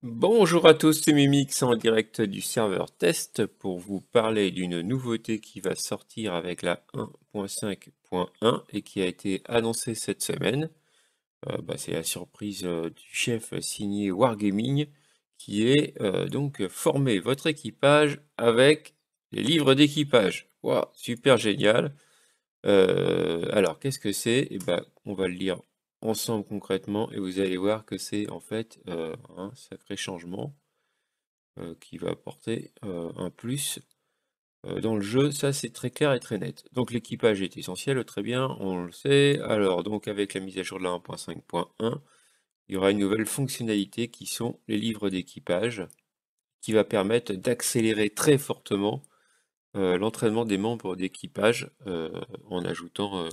Bonjour à tous, c'est Mimix en direct du serveur test pour vous parler d'une nouveauté qui va sortir avec la 1.5.1 et qui a été annoncée cette semaine. C'est la surprise du chef signé Wargaming qui est donc former votre équipage avec les livres d'équipage. Waouh, super génial! Alors, qu'est-ce que c'est? Eh ben, on va le lire ensemble concrètement et vous allez voir que c'est en fait un sacré changement qui va apporter un plus dans le jeu. Ça, c'est très clair et très net. Donc, l'équipage est essentiel, très bien, on le sait. Alors, donc, avec la mise à jour de la 1.5.1, il y aura une nouvelle fonctionnalité qui sont les livres d'équipage, qui va permettre d'accélérer très fortement l'entraînement des membres d'équipage en ajoutant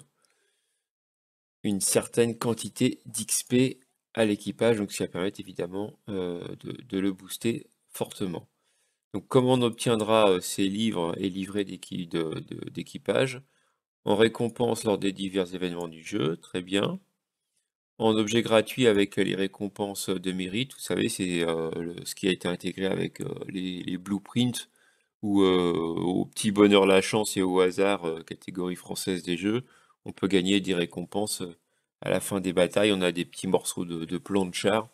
une certaine quantité d'XP à l'équipage, donc ça va permettre évidemment de le booster fortement. Donc comment on obtiendra ces livres et livrets d'équipage? En récompense lors des divers événements du jeu, très bien. En objet gratuit avec les récompenses de mérite, vous savez, c'est ce qui a été intégré avec les blueprints ou au petit bonheur la chance et au hasard, catégorie française des jeux, on peut gagner des récompenses à la fin des batailles. On a des petits morceaux de plan de char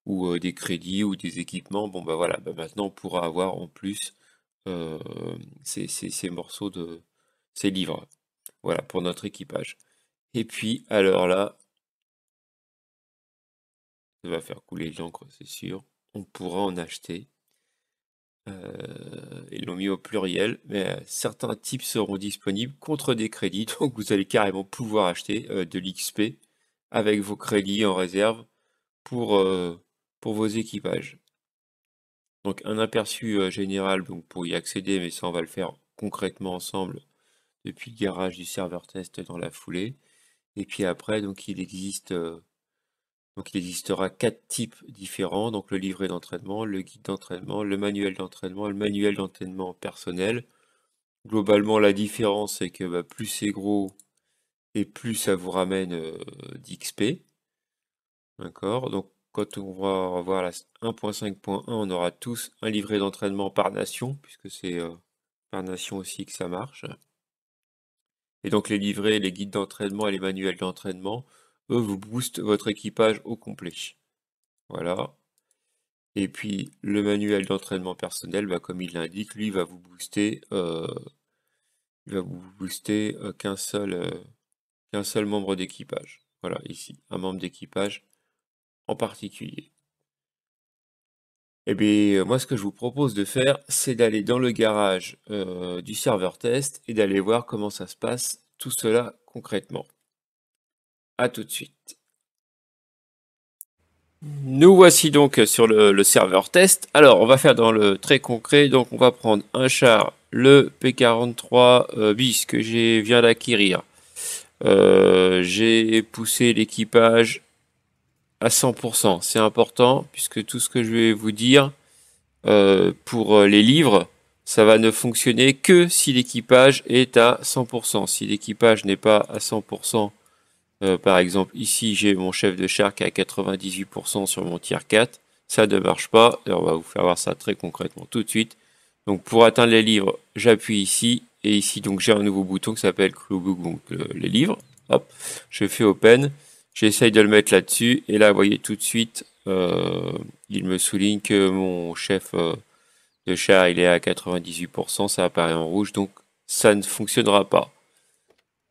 ou des crédits ou des équipements. Bon bah voilà, bah maintenant on pourra avoir en plus euh, ces morceaux ces livres. Voilà pour notre équipage. Et puis alors là, ça va faire couler l'encre, c'est sûr. On pourra en acheter. Ils l'ont mis au pluriel, mais certains types seront disponibles contre des crédits, donc vous allez carrément pouvoir acheter de l'XP avec vos crédits en réserve pour, euh, pour vos équipages. Donc un aperçu général donc pour y accéder, mais ça on va le faire concrètement ensemble depuis le garage du serveur test dans la foulée. Et puis après, donc il existera quatre types différents, donc le livret d'entraînement, le guide d'entraînement, le manuel d'entraînement, le manuel d'entraînement personnel. Globalement, la différence, c'est que bah, plus c'est gros et plus ça vous ramène d'XP. D'accord? Donc, quand on va voir la 1.5.1, on aura tous un livret d'entraînement par nation, puisque c'est par nation aussi que ça marche. Et donc, les livrets, les guides d'entraînement et les manuels d'entraînement, eux, vous boostent votre équipage au complet. Voilà. Et puis, le manuel d'entraînement personnel, bah, comme il l'indique, lui, il va vous booster qu'un seul membre d'équipage. Voilà, ici, un membre d'équipage en particulier. Eh bien, moi, ce que je vous propose de faire, c'est d'aller dans le garage du serveur test et d'aller voir comment ça se passe, tout cela concrètement. À tout de suite. Nous voici donc sur le serveur test. Alors, on va faire dans le très concret. Donc, on va prendre un char, le P43 bis que j'ai viens d'acquérir. J'ai poussé l'équipage à 100%. C'est important puisque tout ce que je vais vous dire pour les livres, ça va ne fonctionner que si l'équipage est à 100%. Si l'équipage n'est pas à 100%, par exemple ici j'ai mon chef de char qui est à 98% sur mon tier 4, ça ne marche pas. Et on va vous faire voir ça très concrètement tout de suite. Donc pour atteindre les livres, j'appuie ici et ici donc j'ai un nouveau bouton qui s'appelle Clou, donc les livres. Hop, je fais Open. J'essaye de le mettre là-dessus et là, vous voyez tout de suite, il me souligne que mon chef de char, il est à 98%, ça apparaît en rouge, donc ça ne fonctionnera pas.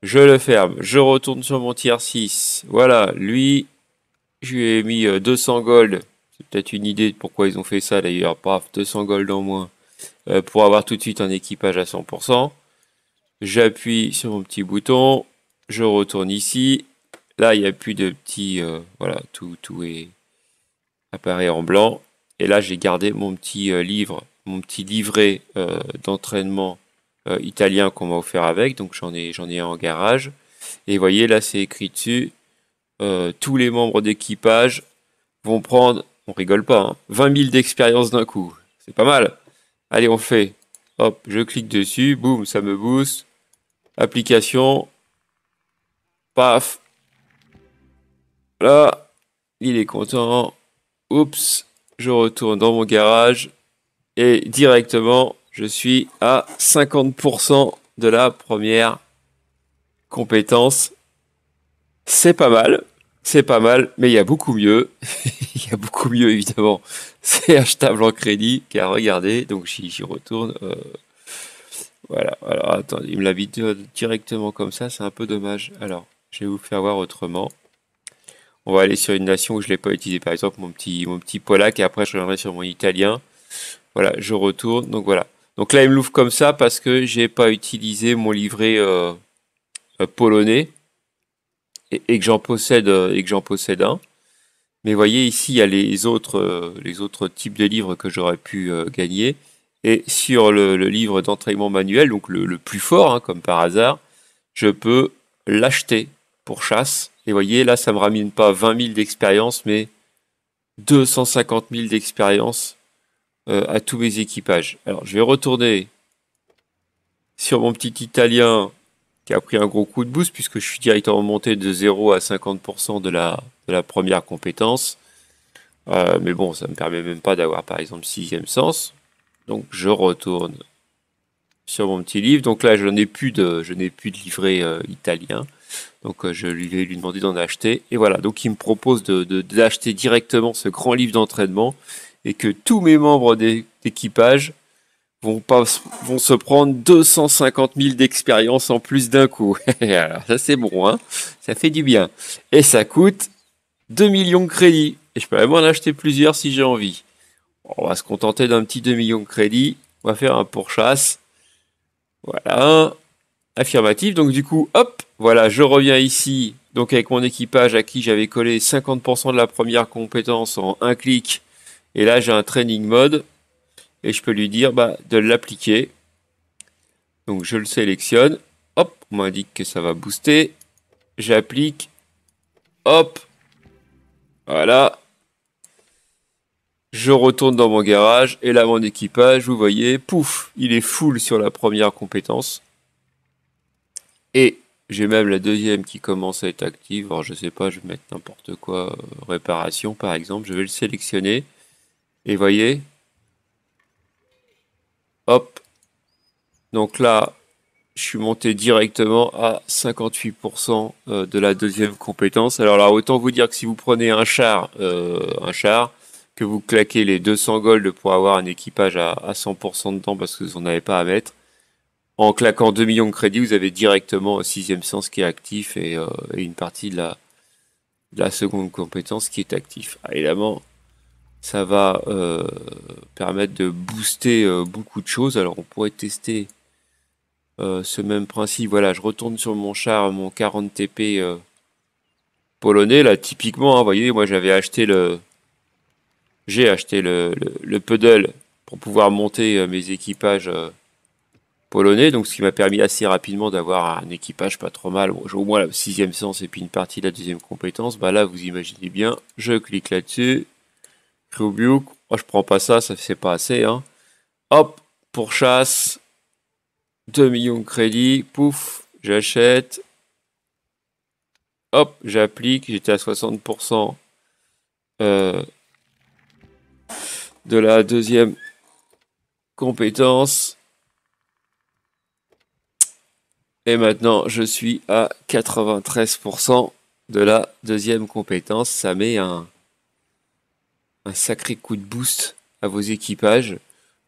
Je le ferme, je retourne sur mon tier 6. Voilà, lui, je lui ai mis 200 gold. C'est peut-être une idée de pourquoi ils ont fait ça d'ailleurs. Paf, 200 gold en moins pour avoir tout de suite un équipage à 100%. J'appuie sur mon petit bouton, je retourne ici. Là, il n'y a plus de petits... voilà, tout est apparaît en blanc. Et là, j'ai gardé mon petit livre, mon petit livret d'entraînement italien qu'on m'a offert avec. Donc, j'en ai un en garage. Et vous voyez, là, c'est écrit dessus. Tous les membres d'équipage vont prendre, on rigole pas, hein, 20 000 d'expérience d'un coup. C'est pas mal. Allez, on fait. Hop, je clique dessus, boum, ça me booste. Application, paf. Là, il est content. Oups. je retourne dans mon garage et directement, je suis à 50% de la première compétence. C'est pas mal, mais il y a beaucoup mieux. Il y a beaucoup mieux, évidemment. C'est achetable en crédit, car regardez, donc j'y retourne. Voilà, alors attendez, il me l'a mis directement comme ça, c'est un peu dommage. Alors, je vais vous faire voir autrement. On va aller sur une nation où je ne l'ai pas utilisé, par exemple mon petit polac, et après je reviendrai sur mon italien. Voilà, je retourne, donc voilà. Donc là, il me l'ouvre comme ça parce que j'ai pas utilisé mon livret polonais et que j'en possède un. Mais voyez ici, il y a les autres types de livres que j'aurais pu gagner. Et sur le livre d'entraînement manuel, donc le plus fort, hein, comme par hasard, je peux l'acheter pour chasse. Et voyez, là, ça me ramène pas 20 000 d'expérience, mais 250 000 d'expérience à tous mes équipages. Alors, je vais retourner sur mon petit italien qui a pris un gros coup de boost puisque je suis directement monté de 0 à 50% de la première compétence. Mais bon, ça me permet même pas d'avoir par exemple sixième sens. Donc je retourne sur mon petit livre. Donc là, je n'ai plus de livret italien. Donc je vais lui demander d'en acheter. Et voilà, donc il me propose d'acheter directement ce grand livre d'entraînement et que tous mes membres d'équipage vont se prendre 250 000 d'expérience en plus d'un coup. Alors ça c'est bon, hein, ça fait du bien. Et ça coûte 2 millions de crédits. Et je peux même en acheter plusieurs si j'ai envie. On va se contenter d'un petit 2 millions de crédits. On va faire un pourchasse. Voilà. Affirmatif. Donc du coup, hop, voilà, je reviens ici. Donc avec mon équipage à qui j'avais collé 50% de la première compétence en un clic. Et là, j'ai un training mode. Et je peux lui dire de l'appliquer. Donc je le sélectionne. Hop, on m'indique que ça va booster. J'applique. Hop. Voilà. Je retourne dans mon garage. Et là, mon équipage, vous voyez, pouf, il est full sur la première compétence. Et j'ai même la deuxième qui commence à être active. Alors je sais pas, je vais mettre n'importe quoi. Réparation par exemple. Je vais le sélectionner. Et voyez. Hop. Donc là, je suis monté directement à 58% de la deuxième compétence. Alors là, autant vous dire que si vous prenez un char, que vous claquez les 200 gold pour avoir un équipage à 100% dedans parce que vous n'en avez pas à mettre, en claquant 2 millions de crédits, vous avez directement un sixième sens qui est actif et une partie de la seconde compétence qui est actif. Ah, évidemment, ça va permettre de booster beaucoup de choses. Alors on pourrait tester ce même principe. Voilà, je retourne sur mon char, mon 40 TP polonais. Là, typiquement, hein, vous voyez, moi j'ai acheté le Puddle pour pouvoir monter mes équipages polonais. Donc, ce qui m'a permis assez rapidement d'avoir un équipage pas trop mal. Bon, j'ai au moins la sixième sens et puis une partie de la deuxième compétence. Bah là, vous imaginez bien, je clique là-dessus. Krubuk. Moi, je prends pas ça, ça c'est pas assez. Hein. Hop, pourchasse. 2 millions de crédits, pouf, j'achète, hop, j'applique, j'étais à 60% de la deuxième compétence. Et maintenant, je suis à 93% de la deuxième compétence. Ça met un sacré coup de boost à vos équipages.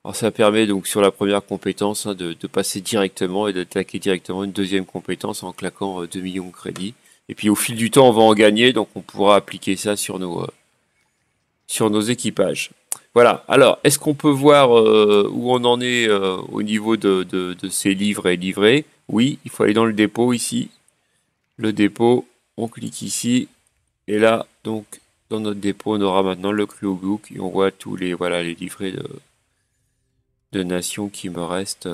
Alors ça permet donc sur la première compétence de passer directement et d'attaquer directement une deuxième compétence en claquant 2 millions de crédits. Et puis au fil du temps, on va en gagner, donc on pourra appliquer ça sur nos équipages. Voilà, alors est-ce qu'on peut voir où on en est au niveau de ces livres et livrets? Oui, il faut aller dans le dépôt ici. Le dépôt, on clique ici. Et là, donc, dans notre dépôt, on aura maintenant le Crewbook et on voit tous les, voilà, les livrets de nations qui me restent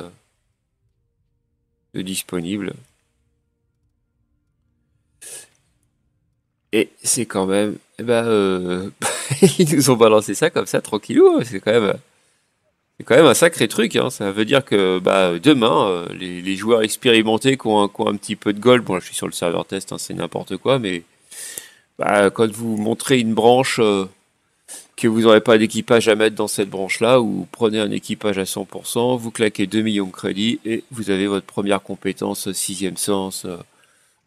de disponibles. Et c'est quand même, ils nous ont balancé ça comme ça, tranquillou. C'est quand même un sacré truc. Hein. Ça veut dire que demain, les joueurs expérimentés qui ont un petit peu de gold, bon là je suis sur le serveur test, hein, c'est n'importe quoi, mais quand vous montrez une branche que vous n'aurez pas d'équipage à mettre dans cette branche-là, ou prenez un équipage à 100%, vous claquez 2 millions de crédits et vous avez votre première compétence, sixième sens,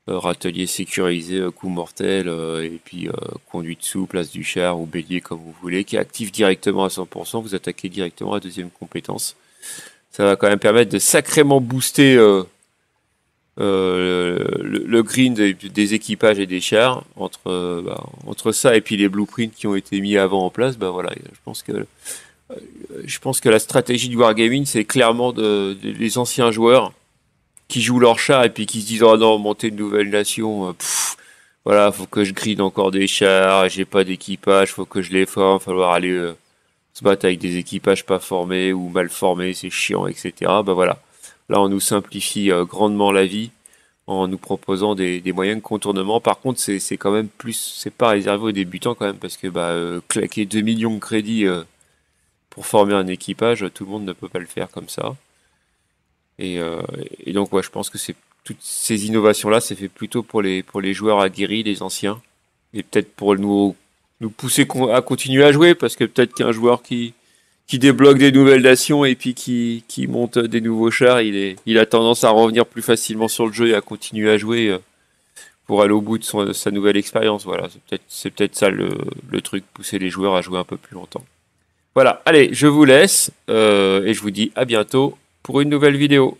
râtelier sécurisé, coup mortel, et puis conduite sous, place du char ou bélier comme vous voulez, qui active directement à 100%, vous attaquez directement à la deuxième compétence. Ça va quand même permettre de sacrément booster le green des équipages et des chars. Entre ça et puis les blueprints qui ont été mis avant en place, bah voilà, je pense que la stratégie du wargaming, c'est clairement les anciens joueurs qui jouent leur char et puis qui se disent oh non, monter une nouvelle nation, voilà, faut que je gride encore des chars, j'ai pas d'équipage, faut que je les forme, falloir aller se battre avec des équipages pas formés ou mal formés, c'est chiant, etc. Bah voilà, là on nous simplifie grandement la vie en nous proposant des moyens de contournement. Par contre, c'est quand même plus, c'est pas réservé aux débutants quand même parce que claquer 2 millions de crédits pour former un équipage, tout le monde ne peut pas le faire comme ça. Et, euh, et donc, ouais, je pense que c'est toutes ces innovations-là, c'est fait plutôt pour les joueurs aguerris, les anciens, et peut-être pour nous pousser à continuer à jouer, parce que peut-être qu'un joueur qui débloque des nouvelles nations et puis qui monte des nouveaux chars, il a tendance à revenir plus facilement sur le jeu et à continuer à jouer pour aller au bout de sa nouvelle expérience. Voilà, c'est peut-être ça le truc, pousser les joueurs à jouer un peu plus longtemps. Voilà, allez, je vous laisse et je vous dis à bientôt pour une nouvelle vidéo.